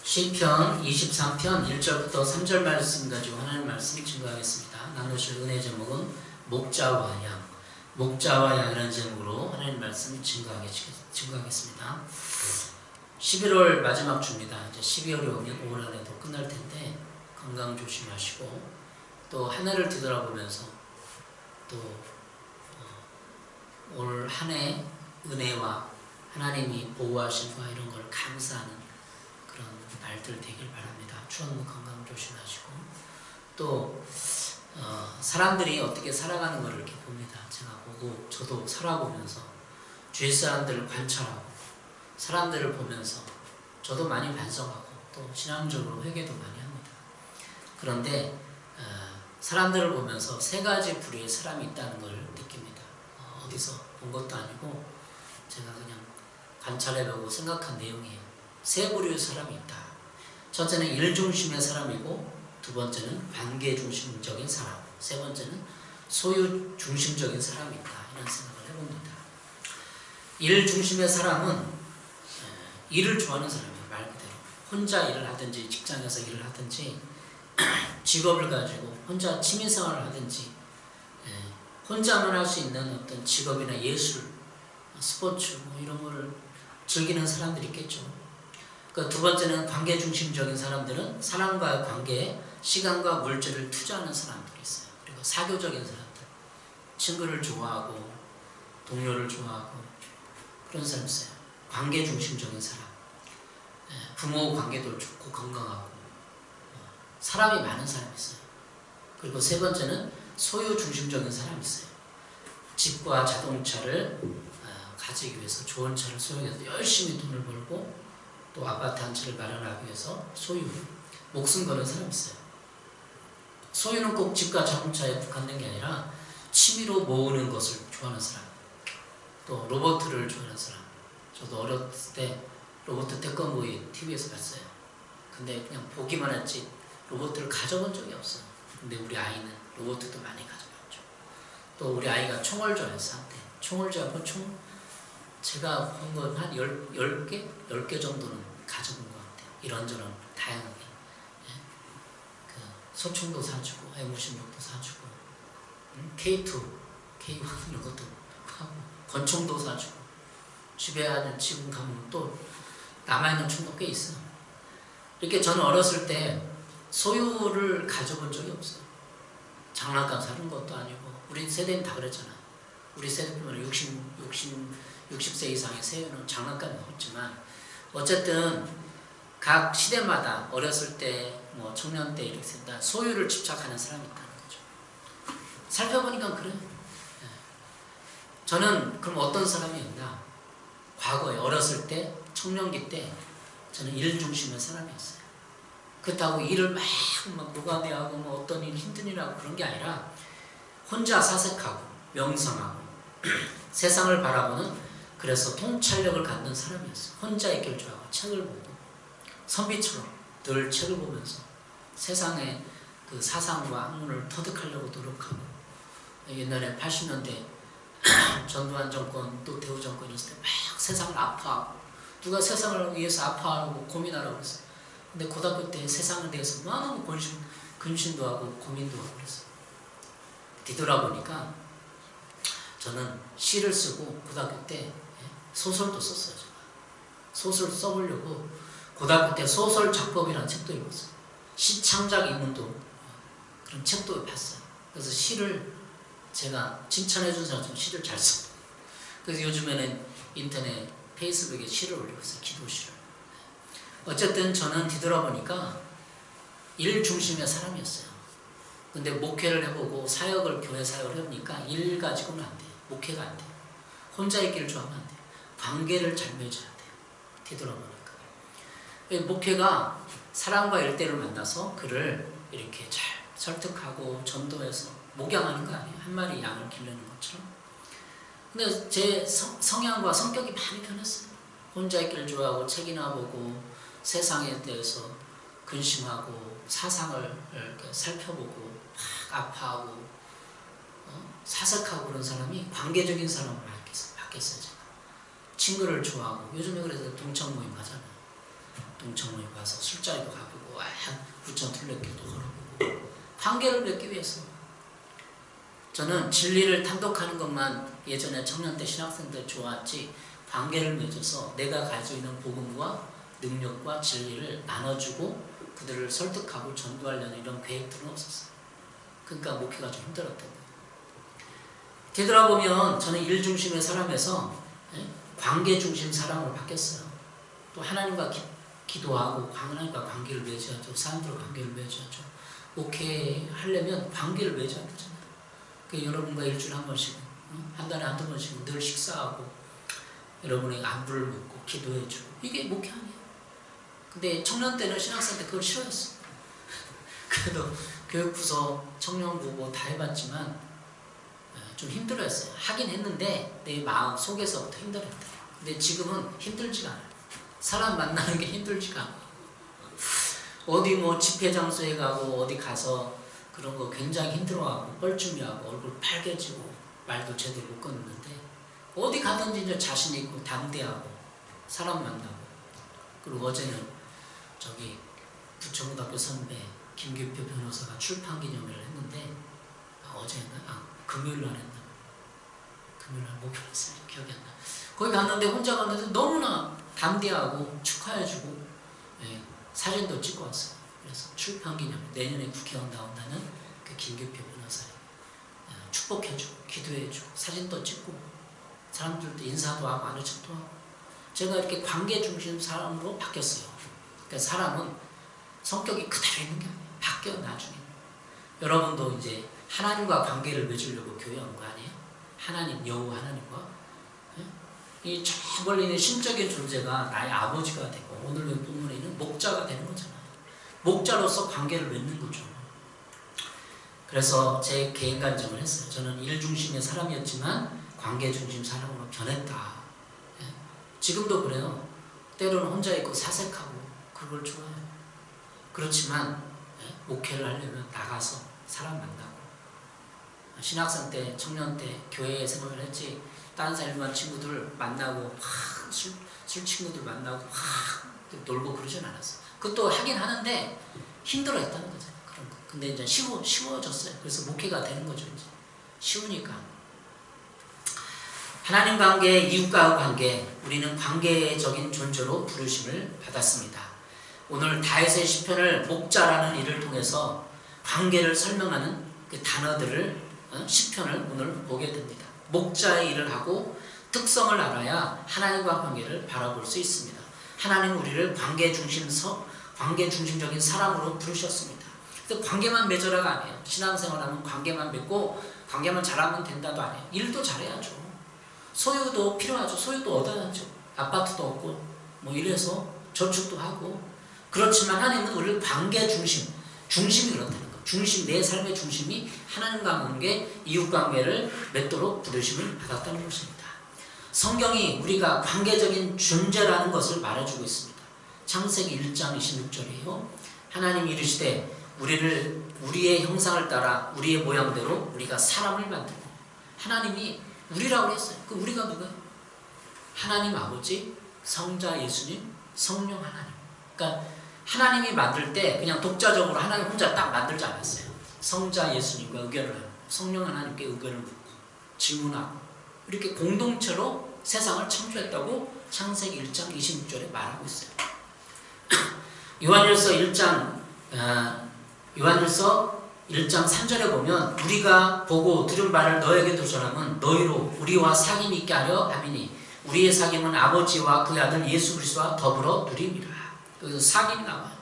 시편 23편 1절부터 3절 말씀 가지고 하나님 말씀을 증거하겠습니다. 나누실 은혜 제목은 목자와 양, 목자와 양이라는 제목으로 하나님 말씀을 증거하겠습니다. 11월 마지막 주입니다. 이제 12월이 오면 5월 안에도 끝날 텐데 건강 조심하시고 또 한 해를 뒤돌아보면서 또 올 한 해 은혜와 하나님이 보호하신 바 이런 걸 감사하는 그런 날들 되길 바랍니다. 추운 건강 조심하시고 또 사람들이 어떻게 살아가는 것을 이렇게 봅니다. 제가 보고 저도 살아보면서 주위 사람들을 관찰하고 사람들을 보면서 저도 많이 반성하고 또 신앙적으로 회개도 많이 합니다. 그런데 사람들을 보면서 세 가지 부류의 사람이 있다는 걸 느낍니다. 어디서 본 것도 아니고 제가 그냥 관찰해보고 생각한 내용이에요. 세 부류의 사람이 있다. 첫째는 일 중심의 사람이고, 두 번째는 관계 중심적인 사람, 세 번째는 소유 중심적인 사람이 있다. 이런 생각을 해봅니다. 일 중심의 사람은 일을 좋아하는 사람이에요. 말 그대로 혼자 일을 하든지 직장에서 일을 하든지 직업을 가지고 혼자 취미생활을 하든지 혼자만 할 수 있는 어떤 직업이나 예술, 스포츠 뭐 이런 거를 즐기는 사람들이 있겠죠. 그 두 번째는 관계 중심적인 사람들은 사람과의 관계에 시간과 물질을 투자하는 사람들이 있어요. 그리고 사교적인 사람들, 친구를 좋아하고 동료를 좋아하고 그런 사람이 있어요. 관계 중심적인 사람, 부모 관계도 좋고 건강하고 사람이 많은 사람이 있어요. 그리고 세 번째는 소유 중심적인 사람이 있어요. 집과 자동차를 가지기 위해서 좋은 차를 소유해서 열심히 돈을 벌고 또 아파트 한 채를 마련하기 위해서 소유, 목숨 거는 사람이 있어요. 소유는 꼭 집과 자동차에 국한된 게 아니라 취미로 모으는 것을 좋아하는 사람, 또 로봇을 좋아하는 사람. 저도 어렸을 때 로봇 태권브이 TV에서 봤어요. 근데 그냥 보기만 했지 로봇을 가져본 적이 없어요. 근데 우리 아이는 로봇도 많이 가져봤죠. 또 우리 아이가 총을 좋아해서 한때 총을 좋아하고 제가 본 건 한 10개 정도는 가져본 것 같아요. 이런저런 다양하게. 그 소총도 사주고 M56도 사주고 K2, K1 이런 것도 하고 권총도 사주고 집에 지금 가면 또 남아있는 총도 꽤 있어요. 이렇게 저는 어렸을 때 소유를 가져본 적이 없어요. 장난감 사는 것도 아니고 우리 세대는 다 그랬잖아요. 우리 세대 보면 60세 이상의 세대는 장난감이 없지만 어쨌든 각 시대마다 어렸을 때 뭐 청년 때 이렇게 된다 소유를 집착하는 사람이 있다는 거죠. 살펴보니까 그래요. 저는 그럼 어떤 사람이었나? 과거에 어렸을 때 청년기 때 저는 일 중심의 사람이었어요. 그렇다고 일을 막 노가대하고 뭐 어떤 일 힘든 일하고 그런 게 아니라 혼자 사색하고 명상하고 세상을 바라보는 그래서 통찰력을 갖는 사람이었어요. 혼자 있기를 좋아하고 책을 보고 선비처럼 늘 책을 보면서 세상의 그 사상과 학문을 터득하려고 노력하고 옛날에 80년대 전두환 정권 또 대우 정권 있을 때 막 세상을 아파하고 누가 세상을 위해서 아파하고 고민하라고 그랬어요. 근데 고등학교 때 세상에 대해서 너무 근심도 하고 고민도 하고 그랬어요. 뒤돌아보니까 저는 시를 쓰고 고등학교 때 소설도 썼어요. 제가. 소설 써보려고 고등학교 때 소설 작법이라는 책도 읽었어요. 시 창작 입문도 그런 책도 봤어요. 그래서 시를 제가 칭찬해 준 사람처럼 시를 잘 써. 그래서 요즘에는 인터넷 페이스북에 시를 올리고 있어요. 기도시를. 어쨌든 저는 뒤돌아보니까 일 중심의 사람이었어요. 근데 목회를 해보고 사역을 교회 사역을 해보니까 일 가지고는 안 돼요. 목회가 안 돼요. 혼자 있기를 좋아하면 안 돼요. 관계를 잘 맺어야 돼요. 뒤돌아보니까. 목회가 사람과 일대를 만나서 그를 이렇게 잘 설득하고 전도해서 목양하는 거 아니에요. 한 마리 양을 기르는 것처럼. 근데 제 성향과 성격이 많이 변했어요. 혼자 있기를 좋아하고 책이나 보고 세상에 대해서 근심하고 사상을 이렇게 살펴보고 막 아파하고 사색하고 그런 사람이 관계적인 사람으로 바뀌었어요. 제가. 친구를 좋아하고 요즘에 그래서 동창 모임 하잖아요. 동창회에 가서 술자리도 가보고 부천 둘레길도 걸어보고 관계를 맺기 위해서. 저는 진리를 탐독하는 것만 예전에 청년 때 신학생 때 좋았지, 관계를 맺어서 내가 가지고 있는 복음과 능력과 진리를 나눠주고 그들을 설득하고 전도하려는 이런 계획들은 없었어요. 그러니까 목회가 좀 힘들었던 거예요. 되돌아보면 저는 일 중심의 사람에서 관계 중심 사람으로 바뀌었어요. 또 하나님과 기도하고 하나님과 관계를 맺어야죠. 사람들과 관계를 맺어야죠. 목회하려면 관계를 맺어야 되잖아요. 그러니까 여러분과 일주일에 한 번씩, 한 달에 한두 번씩 늘 식사하고 여러분의 안부를 묻고 기도해주고, 이게 목회 아니에요. 근데 청년 때는 신학생 때 그걸 싫어했어. 그래도 교육부서 청년부 뭐 다 해봤지만 좀 힘들어했어요. 하긴 했는데 내 마음 속에서부터 힘들었다. 근데 지금은 힘들지가 않아요. 사람 만나는 게 힘들지가 않아요. 어디 뭐 집회 장소에 가고 어디 가서 그런 거 굉장히 힘들어하고 뻘쭘해하고 얼굴 빨개지고 말도 제대로 못 끊는데, 어디 가든지 이제 자신 있고 담대하고 사람 만나고. 그리고 어제는 저기 부천고등학교 선배 김규표 변호사가 출판 기념회를 했는데, 금요일 날 했나? 금요일 날 목요일 했어요. 기억이 안 나. 거기 갔는데 혼자 갔는데 너무나 담대하고 축하해주고, 사진도 찍고 왔어요. 그래서 출판 기념회, 내년에 국회의원 나온다는 그 김규표 변호사에 축복해주고 기도해주고 사진도 찍고 사람들도 인사도 하고 아는 척도 하고. 제가 이렇게 관계 중심 사람으로 바뀌었어요. 그러니까 사람은 성격이 그대로 있는 게 아니에요. 바뀌어 나중에. 여러분도 이제 하나님과 관계를 맺으려고 교회 온 거 아니에요? 하나님, 여호와 하나님과. 이 저 멀리 있는 신적인 존재가 나의 아버지가 되고, 오늘 본문에 있는 목자가 되는 거잖아요. 목자로서 관계를 맺는 거죠. 그래서 제 개인 간증을 했어요. 저는 일 중심의 사람이었지만 관계 중심 사람으로 변했다. 지금도 그래요. 때로는 혼자 있고 사색하고 그걸 좋아해요. 그렇지만 목회를 하려면 나가서 사람 만나고. 신학생 때, 청년 때 교회 생활을 했지, 다른 사람 친구들 만나고 술 친구들 만나고 놀고 그러진 않았어. 그것도 하긴 하는데 힘들어 했다는 거죠. 그런 거. 근데 이제 쉬워졌어요. 그래서 목회가 되는 거죠. 이제 쉬우니까. 하나님 관계, 이웃과 관계, 우리는 관계적인 존재로 부르심을 받았습니다. 오늘 다윗의 시편을 목자라는 일을 통해서 관계를 설명하는 그 단어들을, 시편을 오늘 보게 됩니다. 목자의 일을 하고 특성을 알아야 하나님과 관계를 바라볼 수 있습니다. 하나님은 우리를 관계 중심적인 사람으로 부르셨습니다. 그래서 관계만 맺어라가 아니에요. 신앙생활하면 관계만 맺고 관계만 잘하면 된다도 아니에요. 일도 잘해야죠. 소유도 필요하죠. 소유도 얻어야죠. 아파트도 얻고 뭐 이래서 저축도 하고. 그렇지만 하나님은 우리를 관계 중심이 그렇다는 거예요. 내 삶의 중심이 하나님과 관계, 이웃관계를 맺도록 부르심을 받았다는 것입니다. 성경이 우리가 관계적인 존재라는 것을 말해주고 있습니다. 창세기 1장 26절이에요. 하나님이 이르시되 우리의 형상을 따라 우리의 모양대로 우리가 사람을 만들고. 하나님이 우리라고 했어요. 그 우리가 누구예요? 하나님 아버지, 성자 예수님, 성령 하나님. 그러니까 하나님이 만들 때 그냥 독자적으로 하나님 혼자 딱 만들지 않았어요. 성자 예수님과 의견을 하고, 성령 하나님께 의견을 묻고 질문하고, 이렇게 공동체로 세상을 창조했다고 창세기 1장 26절에 말하고 있어요. 요한일서 1장 3절에 보면 우리가 보고 들은 바를 너에게도 전하면 너희로 우리와 사귐이 있게 하려 함이니 우리의 사귐은 아버지와 그 아들 예수 그리스도와 더불어 누림이라. 그래서 사귐이 나와요.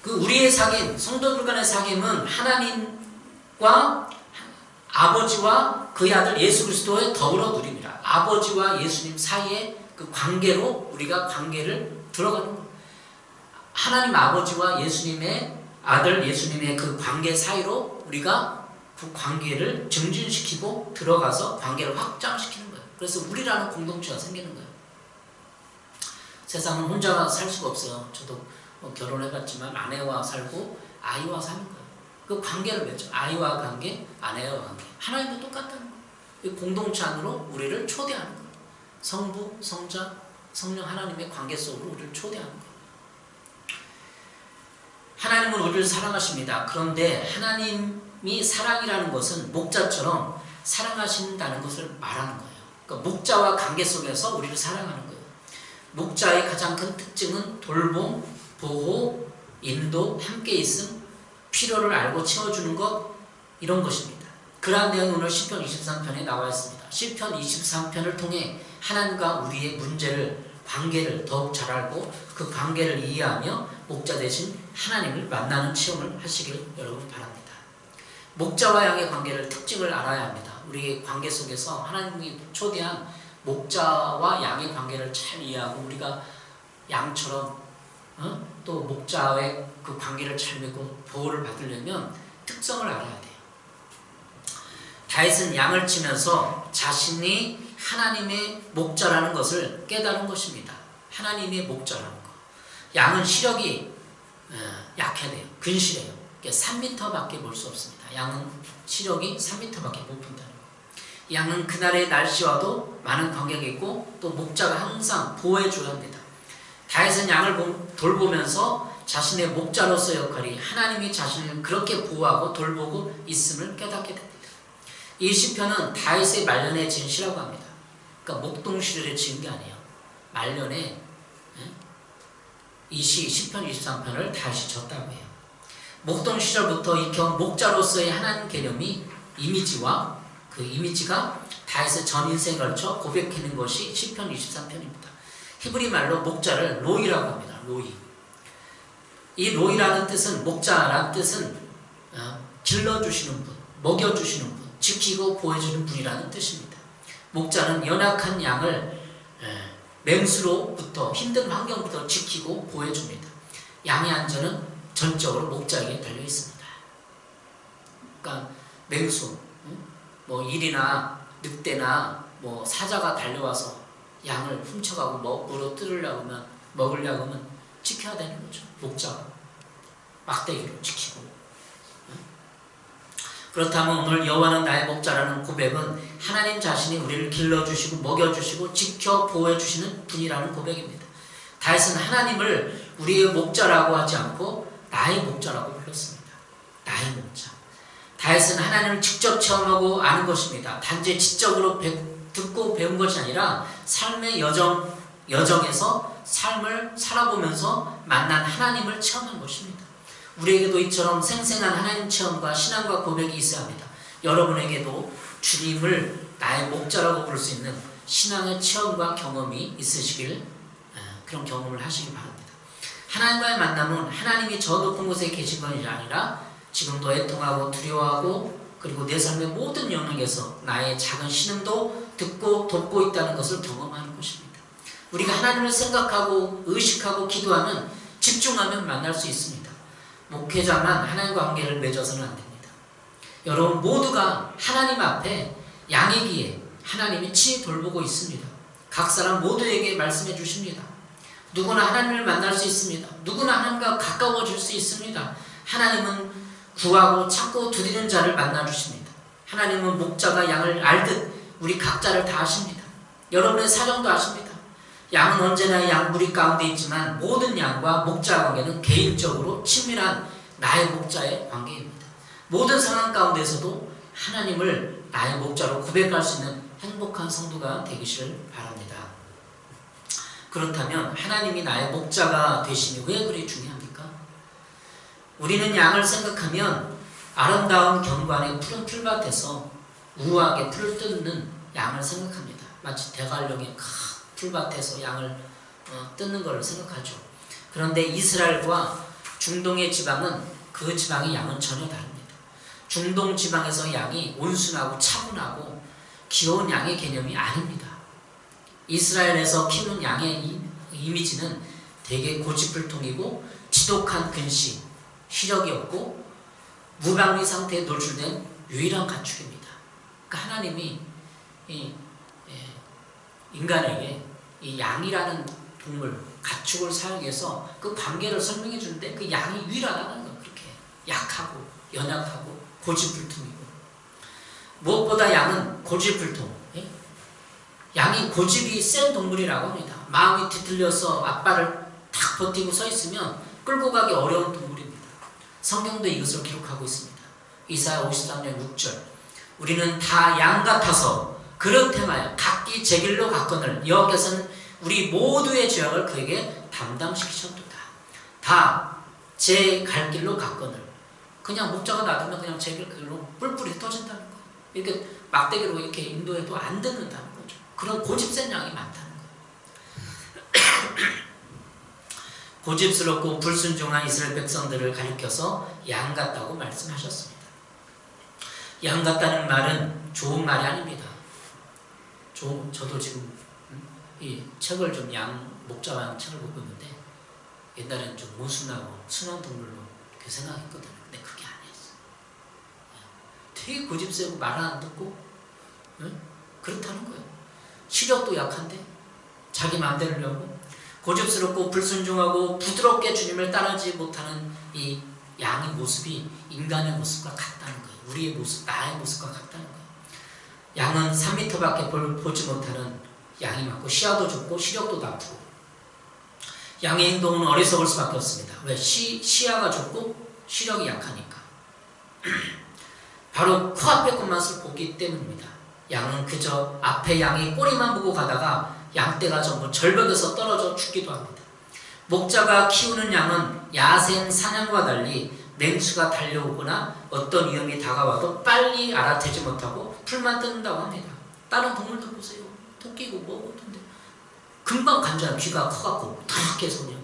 그 우리의 사귐, 성도들 간의 사귐은 하나님과 아버지와 그의 아들 예수 그리스도의 더불어 누림이라. 아버지와 예수님 사이의 그 관계로 우리가 관계를 들어가는 거예요. 하나님 아버지와 예수님의 아들 예수님의 그 관계 사이로 우리가 그 관계를 증진시키고 들어가서 관계를 확장시키는 거예요. 그래서 우리라는 공동체가 생기는 거예요. 세상은 혼자 살 수가 없어요. 저도 결혼해봤지만 아내와 살고 아이와 사는 거예요. 그 관계를 맺죠. 아이와 관계, 아내와 관계. 하나님도 똑같다는 거예요. 공동체 안으로 우리를 초대하는 거예요. 성부, 성자, 성령 하나님의 관계 속으로 우리를 초대하는 거예요. 하나님은 우리를 사랑하십니다. 그런데 하나님이 사랑이라는 것은 목자처럼 사랑하신다는 것을 말하는 거예요. 그러니까 목자와 관계 속에서 우리를 사랑하는 거예요. 목자의 가장 큰 특징은 돌봄, 보호, 인도, 함께 있음, 필요를 알고 채워주는 것, 이런 것입니다. 그러한 내용이 오늘 시편 23편에 나와 있습니다. 시편 23편을 통해 하나님과 우리의 문제를, 관계를 더욱 잘 알고 그 관계를 이해하며 목자 대신 하나님을 만나는 체험을 하시길 여러분 바랍니다. 목자와 양의 관계를, 특징을 알아야 합니다. 우리의 관계 속에서 하나님이 초대한 목자와 양의 관계를 잘 이해하고 우리가 양처럼 또 목자의 그 관계를 잘 맺고 보호를 받으려면 특성을 알아야 돼요. 다윗은 양을 치면서 자신이 하나님의 목자라는 것을 깨달은 것입니다. 하나님의 목자라는 것. 양은 시력이 약해요. 근실해요. 3m밖에 볼 수 없습니다. 양은 시력이 3m밖에 못 본다는 거예요. 양은 그날의 날씨와도 많은 관계가 있고 또 목자가 항상 보호해줘야 합니다. 다윗은 양을 돌보면서 자신의 목자로서의 역할이 하나님이 자신을 그렇게 보호하고 돌보고 있음을 깨닫게 됩니다. 이 시편은 다윗의 말년에 지은 시라고 합니다. 그러니까 목동시절에 지은 게 아니에요. 말년에 이 시편 23편을 다윗이 졌다고 해요. 목동 시절부터 익혀온 목자로서의 하나님 개념이 이미지와 그 이미지가 다윗의 전 인생에 걸쳐 고백하는 것이 시편 23편입니다. 히브리 말로 목자를 로이라고 합니다. 로이. 이 로이라는 뜻은, 목자라는 뜻은 길러주시는 분, 먹여주시는 분, 지키고 보호해주는 분이라는 뜻입니다. 목자는 연약한 양을 맹수로부터, 힘든 환경부터 지키고 보호해줍니다. 양의 안전은 전적으로 목자에게 달려있습니다. 그러니까 맹수, 뭐 일이나 늑대나 뭐 사자가 달려와서 양을 훔쳐가고 물어 뜯으려고 하면, 먹으려고 하면 지켜야 되는 거죠. 목자가 막대기로 지키고. 그렇다면 오늘 여호와는 나의 목자라는 고백은 하나님 자신이 우리를 길러주시고 먹여주시고 지켜 보호해주시는 분이라는 고백입니다. 다윗은 하나님을 우리의 목자라고 하지 않고 나의 목자라고 불렀습니다. 나의 목자. 다윗은 하나님을 직접 체험하고 아는 것입니다. 단지 지적으로 듣고 배운 것이 아니라 삶의 여정에서 삶을 살아보면서 만난 하나님을 체험한 것입니다. 우리에게도 이처럼 생생한 하나님 체험과 신앙과 고백이 있어야 합니다. 여러분에게도 주님을 나의 목자라고 부를 수 있는 신앙의 체험과 경험이 있으시길, 그런 경험을 하시기 바랍니다. 하나님과의 만남은 하나님이 저 높은 곳에 계신 것이 아니라 지금도 애통하고 두려워하고 그리고 내 삶의 모든 영역에서 나의 작은 신음도 듣고 돕고 있다는 것을 경험하는 것입니다. 우리가 하나님을 생각하고 의식하고 기도하면, 집중하면 만날 수 있습니다. 목회자만 하나님과 관계를 맺어서는 안 됩니다. 여러분 모두가 하나님 앞에 양이기에 하나님이 친히 돌보고 있습니다. 각 사람 모두에게 말씀해 주십니다. 누구나 하나님을 만날 수 있습니다. 누구나 하나님과 가까워질 수 있습니다. 하나님은 구하고 찾고 두드리는 자를 만나 주십니다. 하나님은 목자가 양을 알듯 우리 각자를 다 아십니다. 여러분의 사정도 아십니다. 양은 언제나 양 무리 가운데 있지만 모든 양과 목자 관계는 개인적으로 친밀한 나의 목자의 관계입니다. 모든 상황 가운데서도 하나님을 나의 목자로 고백할 수 있는 행복한 성도가 되기를 바랍니다. 그렇다면 하나님이 나의 목자가 되심이 왜 그리 중요합니까? 우리는 양을 생각하면 아름다운 경관의 푸른 풀밭에서 우아하게 풀을 뜯는 양을 생각합니다. 마치 대관령의 큰 풀밭에서 양을 뜯는 것을 생각하죠. 그런데 이스라엘과 중동의 지방은, 그 지방의 양은 전혀 다릅니다. 중동 지방에서 양이 온순하고 차분하고 귀여운 양의 개념이 아닙니다. 이스라엘에서 키우는 양의 이미지는 되게 고집불통이고 지독한 근시, 시력이 없고 무방비 상태에 노출된 유일한 가축입니다. 그러니까 하나님이 인간에게 이 양이라는 동물, 가축을 사용해서 그 관계를 설명해 주는데 그 양이 유일하다는 거예요. 그렇게 약하고 연약하고 고집불통이고, 무엇보다 양은 고집불통, 양이 고집이 센 동물이라고 합니다. 마음이 뒤틀려서 앞발을 탁 버티고 서 있으면 끌고 가기 어려운 동물입니다. 성경도 이것을 기록하고 있습니다. 이사야 53장 6절 우리는 다 양 같아서 그릇 행하여 각기 제 길로 갔거늘 여호와께서는 우리 모두의 죄악을 그에게 담당시키셨도다. 다 제 갈 길로 갔거늘 그냥 목자가 놔두면 그냥 제 길로 뿔뿔이 터진다는 거예요. 이렇게 막대기로 이렇게 인도해도 안 듣는다는 거죠. 그런 고집센 양이 많다는 거예요. 고집스럽고 불순종한 이스라엘 백성들을 가리켜서 양 같다고 말씀하셨습니다. 양 같다는 말은 좋은 말이 아닙니다. 저도 지금 이 책을 좀 목자와 책을 보고 있는데 옛날에는 좀 모순하고 순한 동물로 이렇게 생각했거든요. 근데 그게 아니었어요. 되게 고집세고 말 안 듣고 그렇다는 거예요. 시력도 약한데 자기 마음대로 하고 고집스럽고 불순종하고 부드럽게 주님을 따르지 못하는 이 양의 모습이 인간의 모습과 같다는 거예요. 우리의 모습, 나의 모습과 같다는 거예요. 양은 3m밖에 보지 못하는 양이 많고 시야도 좁고 시력도 나쁘고 양의 행동은 어리석을 수밖에 없습니다. 왜? 시야가 좁고 시력이 약하니까. 바로 코앞의 것만 보기 때문입니다. 양은 그저 앞에 양이 꼬리만 보고 가다가 양떼가 전부 절벽에서 떨어져 죽기도 합니다. 목자가 키우는 양은 야생 사냥과 달리 맹수가 달려오거나 어떤 위험이 다가와도 빨리 알아채지 못하고 풀만 뜯는다고 합니다. 다른 동물도 보세요. 토끼고 뭐고 근데 금방 간잖아요. 귀가 커갖고 탁 해서 그냥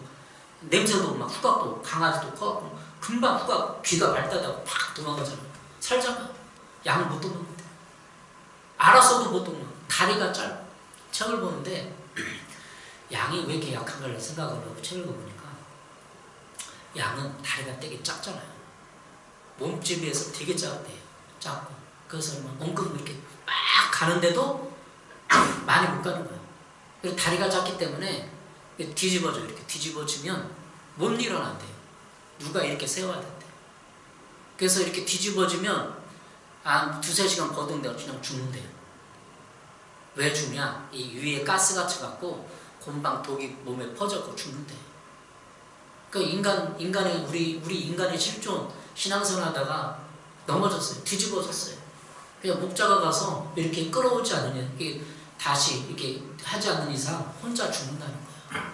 냄새도 막 후각도 강아지도 커갖고 금방 후각 귀가 발달하고 팍 도망가잖아요. 살잖아요. 양은 못 도망가는데 알아서도 못 도망가. 다리가 짧아. 책을 보는데 양이 왜 이렇게 약한가를 생각을 하고 책을 보니까 양은 다리가 되게 작잖아요. 몸집에 비해서 되게 작대요. 작고 그래서 엉금 이렇게 막 가는데도 많이 못 가는 거예요. 그리고 다리가 작기 때문에 뒤집어져요. 이렇게 뒤집어지면 못 일어난대요. 누가 이렇게 세워야 된대요. 그래서 이렇게 뒤집어지면 한 2-3시간 거동되어 그냥 죽는데요. 왜 죽냐? 이 위에 가스가 쳐갖고 곰방 독이 몸에 퍼져서 죽는데. 그러니까 우리 인간의 실존 신앙생활하다가 넘어졌어요. 뒤집어졌어요. 그냥 목자가 가서 이렇게 끌어오지 않으면 이게 다시 이렇게 하지 않는 이상 혼자 죽는다는 거예요.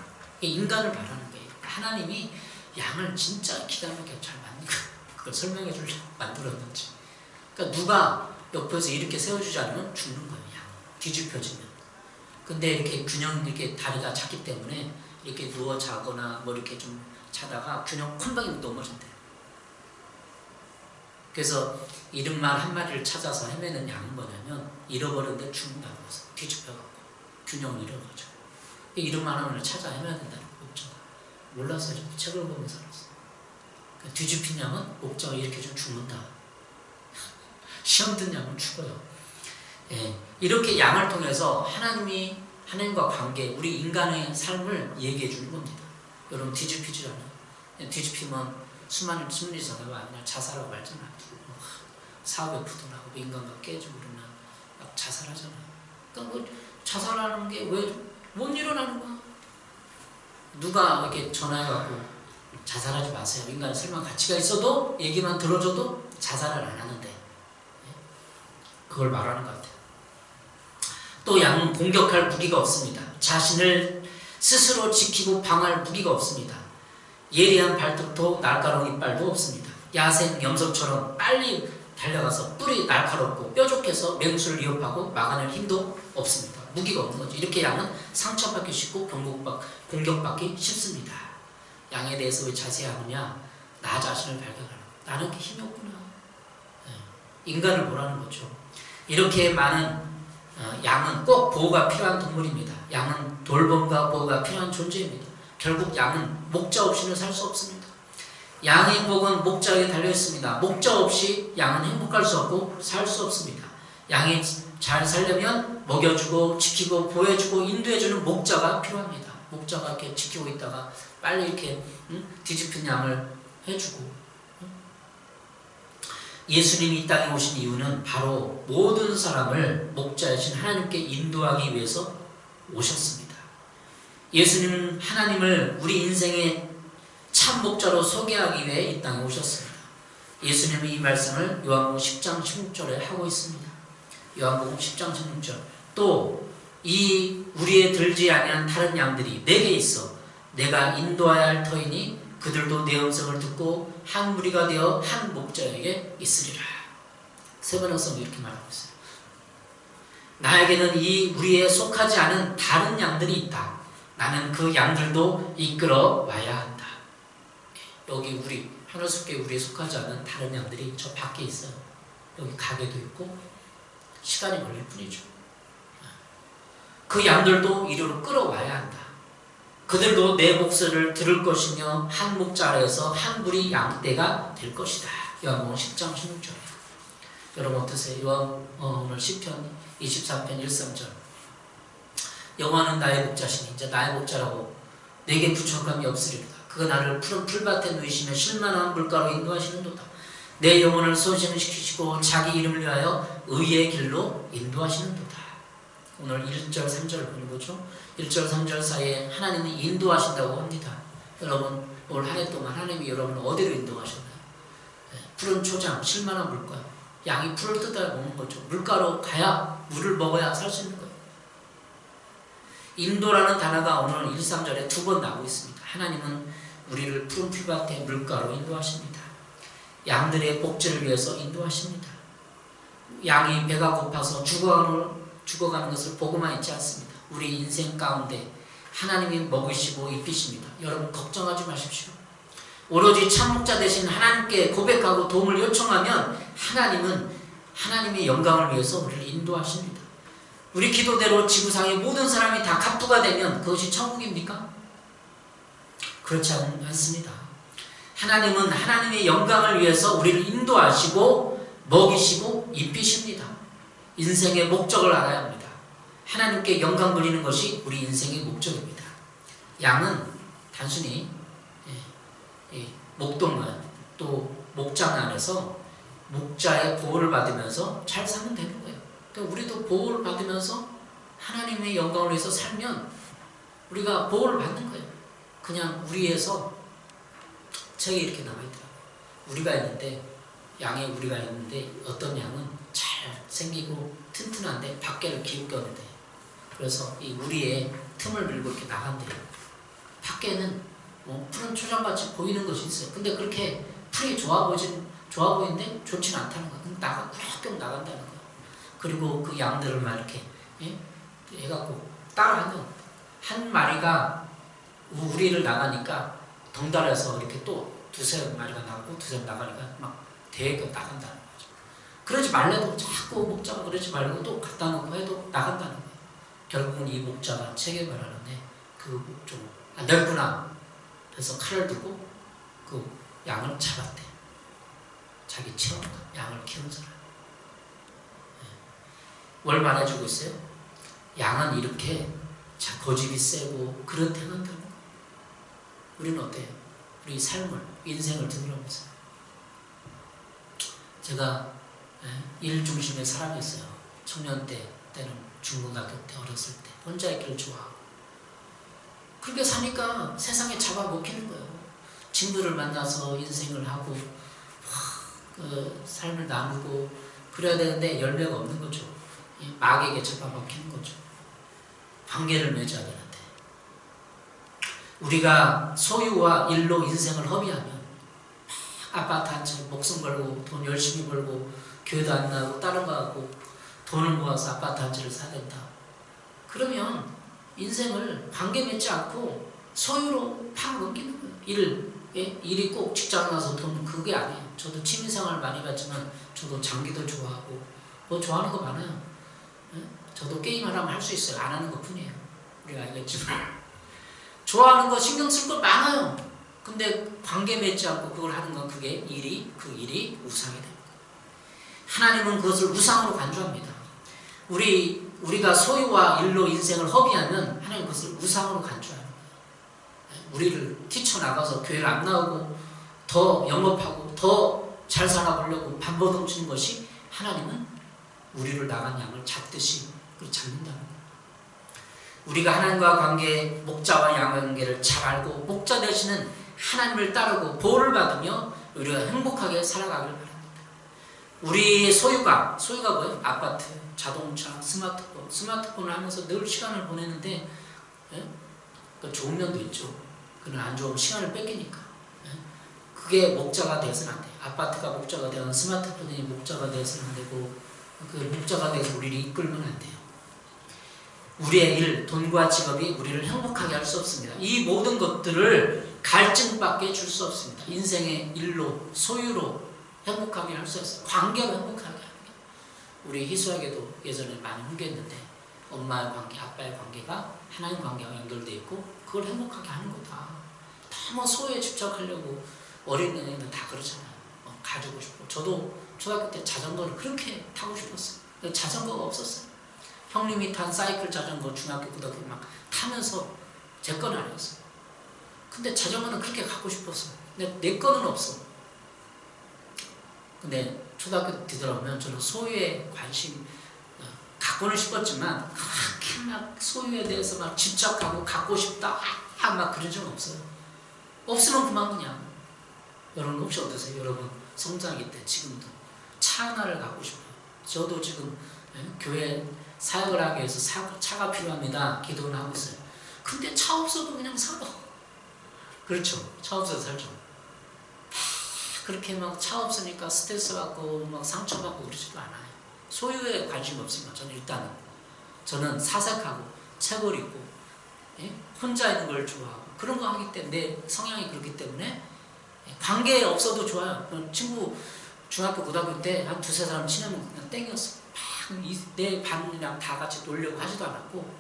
이게 인간을 말하는 거예요. 하나님이 양을 진짜 기가 막히게 잘 만든 거예요. 그걸 설명해 주려고 만들었는지. 그러니까 누가 옆에서 이렇게 세워주지 않으면 죽는 거예요. 양 뒤집혀지면. 근데 이렇게 이렇게 다리가 작기 때문에 이렇게 누워 자거나 뭐 이렇게 좀 자다가 균형 콤방이 넘어진대요. 그래서 이름만 한 마리를 찾아서 헤매는 양은 뭐냐면 잃어버렸는데 죽는다고 해서 뒤집혀갖고 균형을 잃어가지고 이름만 하나를 찾아 헤매야 된다는 목자가 몰랐어요. 책을 보면서 알았어요. 그러니까 뒤집힌 양은 목자가 이렇게 좀 죽는다. 시험 든 양은 죽어요. 예, 이렇게 양을 통해서 하나님과 관계, 우리 인간의 삶을 얘기해 주는 겁니다. 여러분 뒤집히지 않아요. 뒤집히면 수많은 심리상해가 아니라 자살하고 말잖아요. 사업에 부도나고 인간과 깨지고 그러면 막 자살하잖아요. 그러니까 뭐 자살하는 게 왜 못 일어나는 거야? 누가 이렇게 전화해갖고 자살하지 마세요. 인간의 설마 가치가 있어도 얘기만 들어줘도 자살을 안 하는데 그걸 말하는 것 같아요. 또 양은 공격할 무기가 없습니다. 자신을 스스로 지키고 방어할 무기가 없습니다. 예리한 발톱도 날카로운 이빨도 없습니다. 야생 염소처럼 빨리 달려가서 뿔이 날카롭고 뾰족해서 맹수를 위협하고 막아낼 힘도 없습니다. 무기가 없는 거죠. 이렇게 양은 상처받기 쉽고 공격받기 쉽습니다. 양에 대해서 왜 자세히 하느냐? 나 자신을 발견하는 거. 나는 이렇게 힘이 없구나. 인간을 보라는 거죠. 이렇게 많은 양은 꼭 보호가 필요한 동물입니다. 양은 돌봄과 보호가 필요한 존재입니다. 결국 양은 목자 없이는 살 수 없습니다. 양의 행복은 목자에게 달려있습니다. 목자 없이 양은 행복할 수 없고 살 수 없습니다. 양이 잘 살려면 먹여주고 지키고 보호해주고 인도해주는 목자가 필요합니다. 목자가 이렇게 지키고 있다가 빨리 이렇게 뒤집힌 양을 해주고. 예수님이 이 땅에 오신 이유는 바로 모든 사람을 목자이신 하나님께 인도하기 위해서 오셨습니다. 예수님은 하나님을 우리 인생의 참 목자로 소개하기 위해 이 땅에 오셨습니다. 예수님은 이 말씀을 요한복음 10장 16절에 하고 있습니다. 요한복음 10장 16절. 또 이 우리에 들지 아니한 다른 양들이 내게 있어 내가 인도하여야 할 터이니 그들도 내 음성을 듣고 한 무리가 되어 한 목자에게 있으리라. 세 번의 성이 이렇게 말하고 있어요. 나에게는 이 우리에 속하지 않은 다른 양들이 있다. 나는 그 양들도 이끌어 와야 한다. 여기 우리 하늘숲교회 우리에 속하지 않은 다른 양들이 저 밖에 있어요. 여기 가게도 있고 시간이 걸릴 뿐이죠. 그 양들도 이리로 끌어와야 한다. 그들도 내 목소리를 들을 것이며 한 목자 아래에서 한 무리 양떼가 될 것이다. 요한복음 10장 16절. 여러분 어떠세요? 오늘 시편 24편 1, 3절. 여호와는 나의 목자시니 이제 나의 목자라고 내게 부족함이 없으리로다. 그가 나를 푸른 풀밭에 누이시며 쉴만한 물가로 인도하시는도다. 내 영혼을 소생시키시고 자기 이름을 위하여 의의 길로 인도하시는도다. 오늘 1절 3절 보는 거죠. 1절 3절 사이에 하나님이 인도하신다고 합니다. 여러분 올 한 해 동안 하나님이 여러분을 어디로 인도하셨나요? 푸른 초장, 쉴만한 물가. 양이 풀을 뜯어 먹는 거죠. 물가로 가야 물을 먹어야 살 수 있는 거예요. 인도라는 단어가 오늘 1, 3절에 두 번 나오고 있습니다. 하나님은 우리를 푸른 풀밭의 물가로 인도하십니다. 양들의 복제를 위해서 인도하십니다. 양이 배가 고파서 죽어가는 것을 보고만 있지 않습니다. 우리 인생 가운데 하나님이 먹이시고 입히십니다. 여러분 걱정하지 마십시오. 오로지 참목자 되신 하나님께 고백하고 도움을 요청하면 하나님은 하나님의 영광을 위해서 우리를 인도하십니다. 우리 기도대로 지구상의 모든 사람이 다 갑부가 되면 그것이 천국입니까? 그렇지 않습니다. 하나님은 하나님의 영광을 위해서 우리를 인도하시고 먹이시고 입히십니다. 인생의 목적을 알아야 합니다. 하나님께 영광 돌리는 것이 우리 인생의 목적입니다. 양은 단순히 목동만 또 목장 안에서 목자의 보호를 받으면서 잘 살면 되는 거예요. 그러니까 우리도 보호를 받으면서 하나님의 영광을 위해서 살면 우리가 보호를 받는 거예요. 그냥 우리에서 책에 이렇게 나와 있더라고요. 우리가 있는데 어떤 양은 잘 생기고 튼튼한데 밖에를 기웃겼는데 그래서 이 우리의 틈을 밀고 이렇게 나간대요. 밖에는 푸른 초장같이 보이는 것이 있어요. 근데 그렇게 풀이 좋아 보이는데 좋지는 않다는 거예요. 꾸역꾸역 나간다는 거예요. 그리고 그 양들을 막 이렇게 해갖고 따라하면 한 마리가 우리를 나가니까 덩달아서 이렇게 또 두세 마리가 나가고 두세 나가니까 막 대거 나간다는 거죠. 그러지 말래도 자꾸 목자가 그러지 말고 또 갖다 놓고 해도 나간다는 거예요. 결국은 이 목자가 책임을 하는데 그 목적으로 안 되구나. 그래서 칼을 들고 그 양을 잡았대. 자기 체험가 양을 키운 사람. 뭘 말해주고 있어요? 양은 이렇게 고집이 세고 그렇다는 거예요. 우리는 어때요? 우리 삶을 인생을 되돌아보세요. 제가 일 중심의 사람이었어요. 청년 때는 중고등학교 때 어렸을 때 혼자 있기를 좋아하고 그렇게 사니까 세상에 잡아먹히는 거예요. 친구를 만나서 인생을 하고 삶을 나누고 그래야 되는데 열매가 없는 거죠. 마귀에게 잡아먹히는 거죠. 관계를 맺어야 되는데 우리가 소유와 일로 인생을 허비하면 아파트 한 채 목숨 걸고 돈 열심히 벌고 교회도 안 나가고 다른 거 하고 돈을 모아서 아파트 한 채를 사야 된다. 그러면 인생을 관계 맺지 않고 소유로 팍 넘기는 거예요. 일이 꼭 직장 가서 돈 그게 아니에요. 저도 취미생활 많이 봤지만 저도 장기도 좋아하고 뭐 좋아하는 거 많아요. 저도 게임 하라면 할 수 있어요. 안 하는 것 뿐이에요. 우리가 알겠지만 좋아하는 거 신경 쓸 거 많아요. 근데 관계 맺지 않고 그걸 하는 건 그 일이 우상이 됩니다. 하나님은 그것을 우상으로 간주합니다. 우리가 소유와 일로 인생을 허비하면 하나님 그것을 우상으로 간주합니다. 우리를 뛰쳐나가서 교회를 안 나오고 더 영업하고 더 잘 살아보려고 반버둥 치는 것이 하나님은 우리를 나간 양을 잡듯이 잡는다는 거예요. 우리가 하나님과 관계, 목자와 양 관계를 잘 알고 목자 되시는 하나님을 따르고 보호를 받으며 우리가 행복하게 살아가길 바랍니다. 우리 소유가 뭐예요? 아파트, 자동차, 스마트폰을 하면서 늘 시간을 보내는데, 예? 좋은 면도 있죠. 그러나 안 좋은 시간을 뺏기니까. 예? 그게 목자가 되어서는 안 돼요. 아파트가 목자가 되어 스마트폰이 목자가 되어서는 안 되고, 그 목자가 되어서 우리를 이끌면 안 돼요. 우리의 일, 돈과 직업이 우리를 행복하게 할 수 없습니다. 이 모든 것들을 갈증밖에 줄 수 없습니다. 인생의 일로, 소유로 행복하게 할 수 없어요. 관계로 행복하게 하는 게. 우리 희수에게도 예전에 많이 훈계했는데, 엄마의 관계, 아빠의 관계가 하나님 관계와 연결되어 있고 그걸 행복하게 하는 거다. 너무 소유에 집착하려고 어린애는 다 그러잖아요. 가지고 싶고. 저도 초등학교 때 자전거를 그렇게 타고 싶었어요. 자전거가 없었어요. 형님이 탄 사이클 자전거 중학교, 고등학교 막 타면서 제 건 아니었어요. 근데 자전거는 그렇게 갖고 싶었어. 근데 내 거는 없어. 근데 초등학교 뒤돌아보면 저는 소유에 관심 갖고는 싶었지만 그렇게 막 소유에 대해서 막 집착하고 갖고 싶다 막 그런 적은 없어요. 없으면 그만 그냥. 여러분 혹시 어떠세요? 여러분 성장기 때 지금도 차 하나를 갖고 싶어요. 저도 지금 교회 사역을 하기 위해서 차가 필요합니다. 기도는 하고 있어요. 근데 차 없어도 그냥 살아. 그렇죠. 차 없어도 살죠. 그렇게 막 차 없으니까 스트레스 받고 막 상처받고 그러지도 않아요. 소유에 관심 없으면 저는 사색하고 책을 읽고 혼자 있는 걸 좋아하고 그런 거 하기 때문에 내 성향이 그렇기 때문에 관계 없어도 좋아요. 친구 중학교 고등학교 때 한 두세 사람 친하면 그냥 땡이었어. 내 반이랑 다 같이 놀려고 하지도 않았고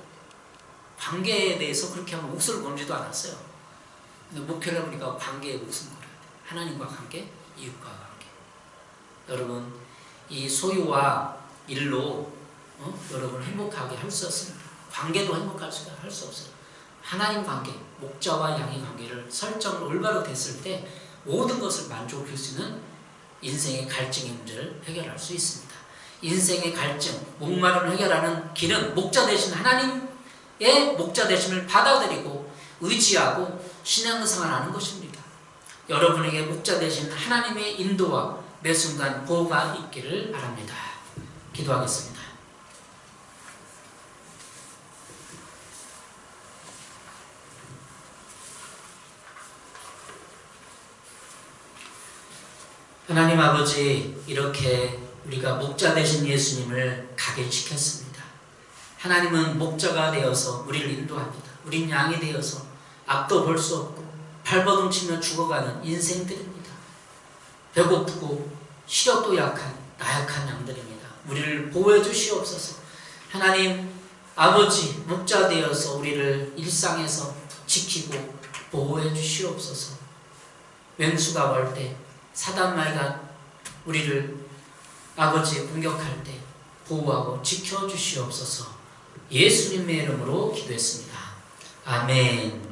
관계에 대해서 그렇게 하면 목소리를 걸지도 않았어요. 근데 목표를 해보니까 관계에 목숨 걸어야 돼. 하나님과 관계, 이웃과 관계. 여러분 이 소유와 일로 여러분을 행복하게 할 수 없습니다. 관계도 행복할 수가 할 수 없어요. 하나님 관계, 목자와 양의 관계를 설정을 올바로 됐을 때 모든 것을 만족할 수 있는 인생의 갈증의 문제를 해결할 수 있습니다. 인생의 갈증, 목마름을 해결하는 길은 목자 되신 하나님의 목자 되심을 받아들이고 의지하고 신앙생활하는 것입니다. 여러분에게 목자 되신 하나님의 인도와 매 순간 보호가 있기를 바랍니다. 기도하겠습니다. 하나님 아버지, 이렇게 우리가 목자 되신 예수님을 각인시켰습니다. 하나님은 목자가 되어서 우리를 인도합니다. 우린 양이 되어서 앞도 볼 수 없고 발버둥 치며 죽어가는 인생들입니다. 배고프고 시력도 약한 나약한 양들입니다. 우리를 보호해 주시옵소서. 하나님 아버지, 목자 되어서 우리를 일상에서 지키고 보호해 주시옵소서. 맹수가 올 때, 사단마귀가 우리를 아버지 공격할 때 보호하고 지켜주시옵소서. 예수님의 이름으로 기도했습니다. 아멘.